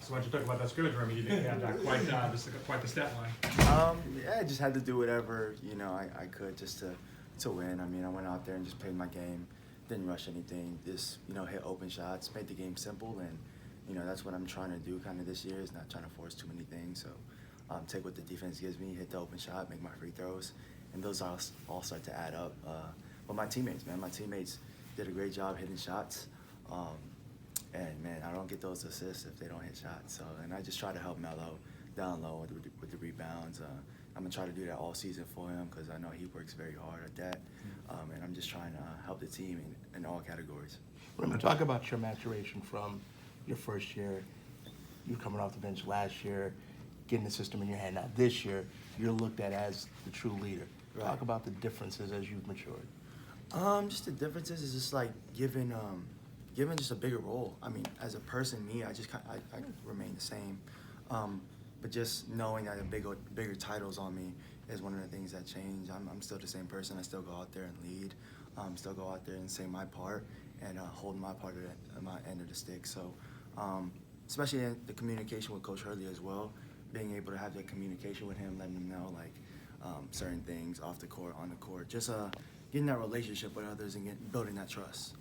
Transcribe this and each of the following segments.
So why'd you talk about that scrimmage, Remy? You didn't have that quite the stat line. Yeah, I just had to do whatever I could just to win. I mean, I went out there and just played my game, didn't rush anything, just hit open shots, made the game simple, and that's what I'm trying to do kind of this year, is not trying to force too many things. So take what the defense gives me, hit the open shot, make my free throws, and those all start to add up. But my teammates did a great job hitting shots. And man, I don't get those assists if they don't hit shots. So, and I just try to help Melo down low with the rebounds. I'm gonna try to do that all season for him because I know he works very hard at that. And I'm just trying to help the team in all categories. Remy, talk about your maturation from your first year. You coming off the bench last year, getting the system in your hand. Now this year, you're looked at as the true leader. Right. Talk about the differences as you've matured. Just the differences is just like given just a bigger role. I mean, as a person, I remain the same. But just knowing that bigger titles on me is one of the things that change. I'm still the same person. I still go out there and lead. Still go out there and say my part and hold my part of my end of the stick. So, especially in the communication with Coach Hurley as well, being able to have that communication with him, letting him know like certain things off the court, on the court, just getting that relationship with others and building that trust.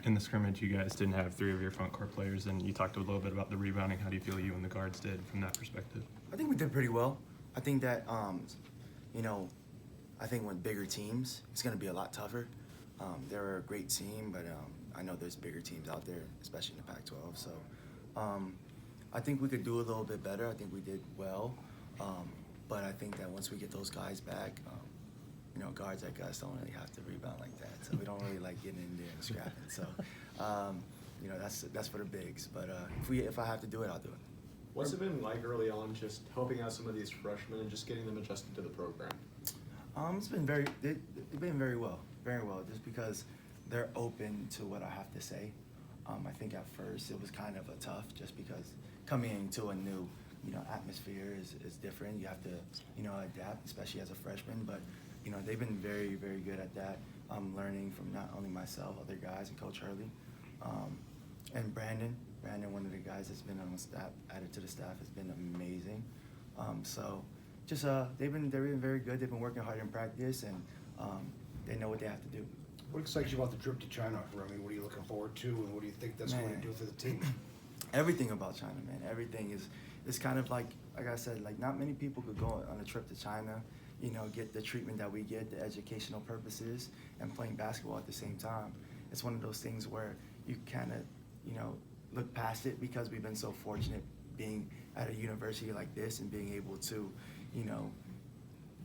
In the scrimmage, you guys didn't have three of your front court players, and you talked a little bit about the rebounding. How do you feel you and the guards did from that perspective? I think we did pretty well. I think that, I think with bigger teams, it's going to be a lot tougher. They're a great team, but I know there's bigger teams out there, especially in the Pac-12. So I think we could do a little bit better. I think we did well. But I think that once we get those guys back, guards like us don't really have to rebound like that, so we don't really like getting in there and scrapping. So, that's for the bigs. But if I have to do it, I'll do it. What's it been like early on, just helping out some of these freshmen and just getting them adjusted to the program? It's been they've been very well, just because they're open to what I have to say. I think at first it was kind of a tough, just because coming into a new atmosphere is different. You have to adapt, especially as a freshman. But they've been very, very good at that. I'm learning from not only myself, other guys, and Coach Hurley, and Brandon, one of the guys that's been on the staff, added to the staff, has been amazing. So just they've been very good. They've been working hard in practice, and they know what they have to do. What excites you about the trip to China, Remy? What are you looking forward to, and what do you think that's going to do for the team? Everything about China, man. Everything is kind of like I said, like not many people could go on a trip to China, get the treatment that we get, the educational purposes, and playing basketball at the same time. It's one of those things where you kind of, look past it because we've been so fortunate being at a university like this and being able to,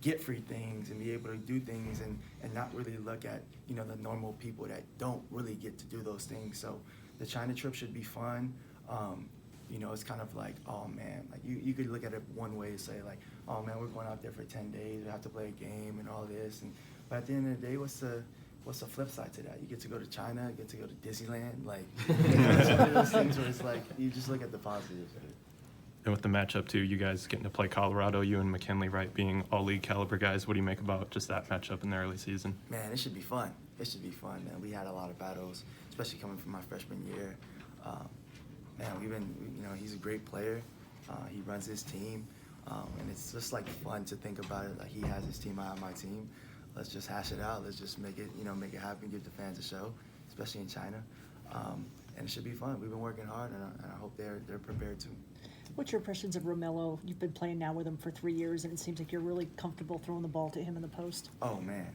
get free things and be able to do things and not really look at, the normal people that don't really get to do those things. So the China trip should be fun. It's kind of like, oh man, like you could look at it one way and say like, oh man, we're going out there for 10 days, we have to play a game and all this. But at the end of the day, what's the flip side to that? You get to go to China, you get to go to Disneyland. Like, it's one of those things where it's like, you just look at the positives of it. And with the matchup too, you guys getting to play Colorado, you and McKinley Wright being all league caliber guys. What do you make about just that matchup in the early season? Man, it should be fun. It should be fun, man. We had a lot of battles, especially coming from my freshman year. Man, he's a great player. He runs his team, and it's just like fun to think about it. Like he has his team, I have my team. Let's just hash it out. Let's just make it happen. Give the fans a show, especially in China, and it should be fun. We've been working hard, and I hope they're prepared to. What's your impressions of Romello? You've been playing now with him for 3 years, and it seems like you're really comfortable throwing the ball to him in the post. Oh man,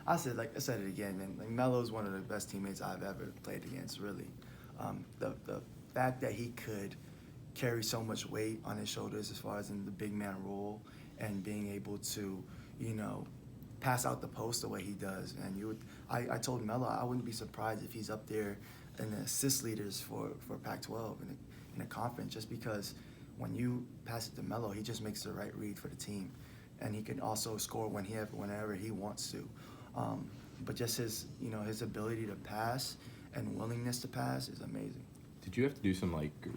I said it again, man. Like Melo's one of the best teammates I've ever played against. Really, the fact that he could carry so much weight on his shoulders as far as in the big man role and being able to, pass out the post the way he does. And I told Melo I wouldn't be surprised if he's up there in the assist leaders for Pac-12 in the conference, just because when you pass it to Melo, he just makes the right read for the team, and he can also score whenever he wants to. But just his ability to pass and willingness to pass is amazing. Did you have to do some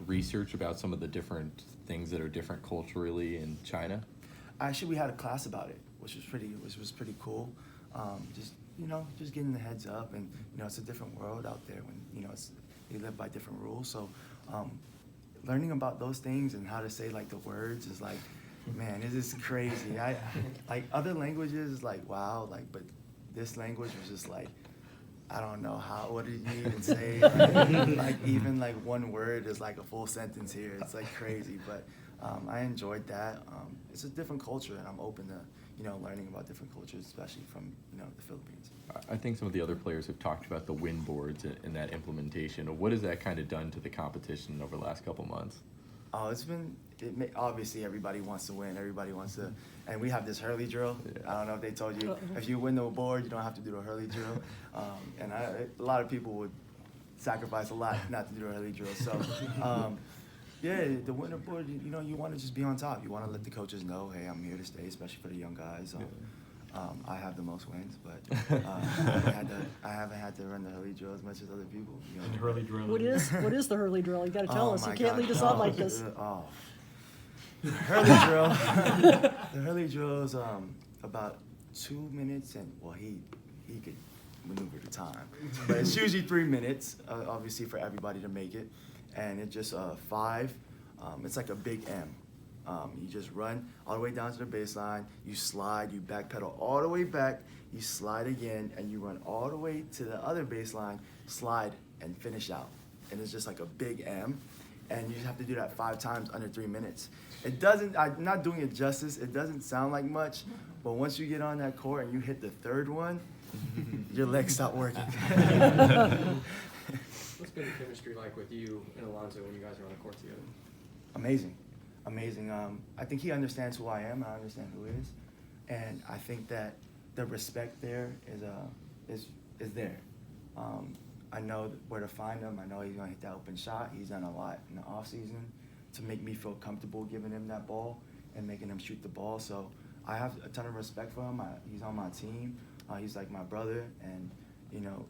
research about some of the different things that are different culturally in China? Actually, we had a class about it, which was pretty cool. Just getting the heads up, and it's a different world out there when you live by different rules. So learning about those things and how to say like the words is like, man, this is crazy. I like other languages is like wow, like but this language was just like I don't know what did you even say? Like even like one word is like a full sentence here. It's like crazy, but I enjoyed that. It's a different culture, and I'm open to learning about different cultures, especially from the Philippines. I think some of the other players have talked about the win boards and that implementation. What has that kind of done to the competition over the last couple months? Oh, obviously everybody wants to win. Everybody wants to, and we have this hurley drill. Yeah. I don't know if they told you, if you win the board, you don't have to do the hurley drill. And a lot of people would sacrifice a lot not to do the hurley drill. So, yeah, the winner board, you want to just be on top. You want to let the coaches know, hey, I'm here to stay, especially for the young guys. I have the most wins, but I haven't had to run the hurley drill as much as other people. And hurley drill. What is the hurley drill? You got to tell Oh us. You my can't God. lead us on like this. The hurley drill. The hurley drill is about 2 minutes, and well, he could maneuver the time, but it's usually 3 minutes, obviously for everybody to make it, and it's just 5. It's like a big M. You just run all the way down to the baseline, you slide, you backpedal all the way back, you slide again, and you run all the way to the other baseline, slide, and finish out. And it's just like a big M, and you have to do that 5 times under 3 minutes. I'm not doing it justice, it doesn't sound like much, but once you get on that court and you hit the 3rd one, your legs stop working. What's been the chemistry like with you and Alonzo when you guys are on the court together? Amazing. I think he understands who I am, I understand who he is, and I think that the respect there is there. I know where to find him. I know he's gonna hit that open shot. He's done a lot in the off season to make me feel comfortable giving him that ball and making him shoot the ball. So I have a ton of respect for him. He's on my team. He's like my brother, and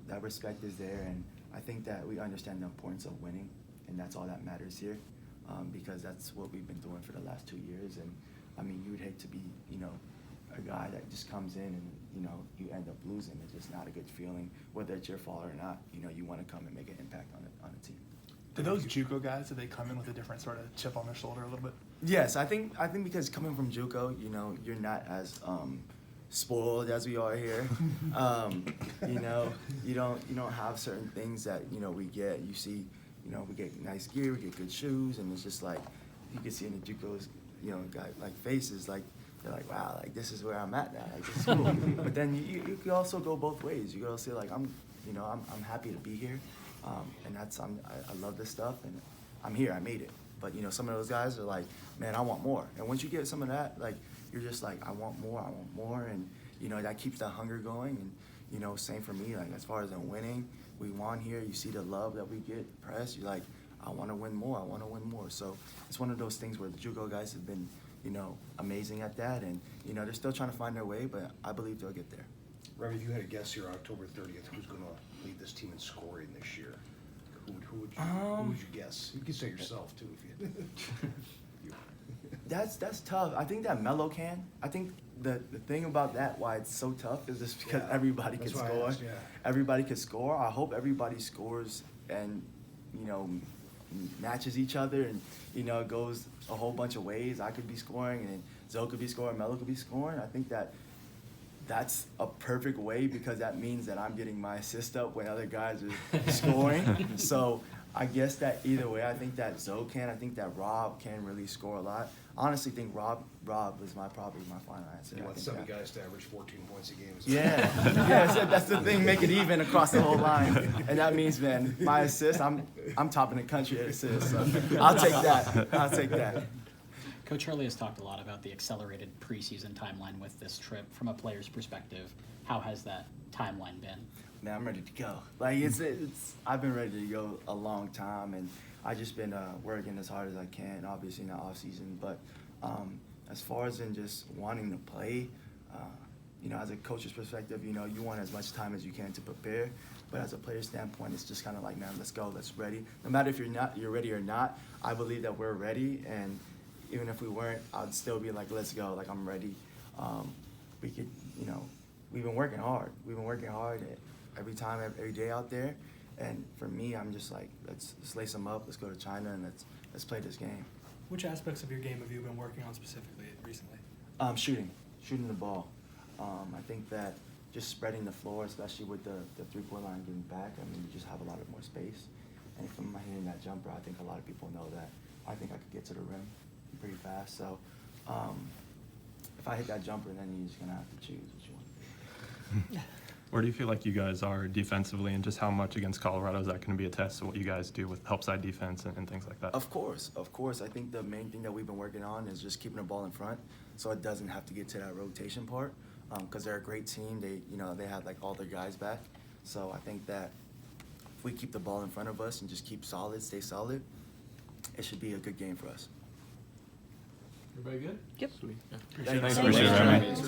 that respect is there. And I think that we understand the importance of winning, and that's all that matters here. Because that's what we've been doing for the last 2 years, and I mean, you'd hate to be, a guy that just comes in and you end up losing. It's just not a good feeling, whether it's your fault or not. You want to come and make an impact on the team. Do those JUCO guys, do they come in with a different sort of chip on their shoulder a little bit? Yes, I think because coming from JUCO, you're not as spoiled as we are here. You don't have certain things that we get. You see. We get nice gear, we get good shoes, and it's just like, you can see in the JUCOs, guy like faces, like, they're like, wow, like, this is where I'm at now, like, this is cool. But then you can also go both ways. You can also say, like, I'm happy to be here, and I love this stuff, and I'm here, I made it. But, some of those guys are like, man, I want more. And once you get some of that, like, you're just like, I want more, and, that keeps that hunger going, and, same for me, like, as far as I'm winning, we won here, you see the love that we get, press, you're like, I want to win more. So it's one of those things where the JUCO guys have been, amazing at that, and, they're still trying to find their way, but I believe they'll get there. Remy, if you had a guess here, October 30th, who's going to lead this team in scoring this year? Who would you guess? You can say yourself, too, if you That's tough. I think that Melo can. I think the thing about that, why it's so tough, is just because everybody can score. Everybody can score. I hope everybody scores and, matches each other, and, it goes a whole bunch of ways. I could be scoring, and Zoe could be scoring, Melo could be scoring. I think that's a perfect way, because that means that I'm getting my assist up when other guys are scoring. So I guess that either way, I think that Zoe can. I think that Rob can really score a lot. Honestly, think Rob is probably my final answer. want 7 guys to average 14 points a game. Yeah, that's the thing. Make it even across the whole line, and that means, man, my assist. I'm topping the country at assists. So I'll take that. Coach Hurley has talked a lot about the accelerated preseason timeline with this trip. From a player's perspective, how has that timeline been? Man, I'm ready to go. Like I've been ready to go a long time, and I just been working as hard as I can. Obviously not off season, but as far as in just wanting to play, as a coach's perspective, you want as much time as you can to prepare. But as a player standpoint, it's just kind of like, man, let's go, let's ready. No matter if you're ready or not, I believe that we're ready, and even if we weren't, I'd still be like, let's go, like I'm ready. We could, we've been working hard. Every time, every day out there. And for me, I'm just like, let's lace them up. Let's go to China, and let's let's play this game. Which aspects of your game have you been working on specifically recently? Shooting the ball. I think that just spreading the floor, especially with the 3-point line getting back, I mean, you just have a lot of more space. And if I'm hitting that jumper, I think a lot of people know that I think I could get to the rim pretty fast. So if I hit that jumper, then you're just gonna have to choose which one. Where do you feel like you guys are defensively, and just how much against Colorado is that going to be a test of what you guys do with help side defense and things like that? Of course. I think the main thing that we've been working on is just keeping the ball in front, so it doesn't have to get to that rotation part. Because they're a great team. They have like all their guys back. So I think that if we keep the ball in front of us and just keep solid, stay solid, it should be a good game for us. Everybody good? Yep. Thanks. Appreciate it, Remy.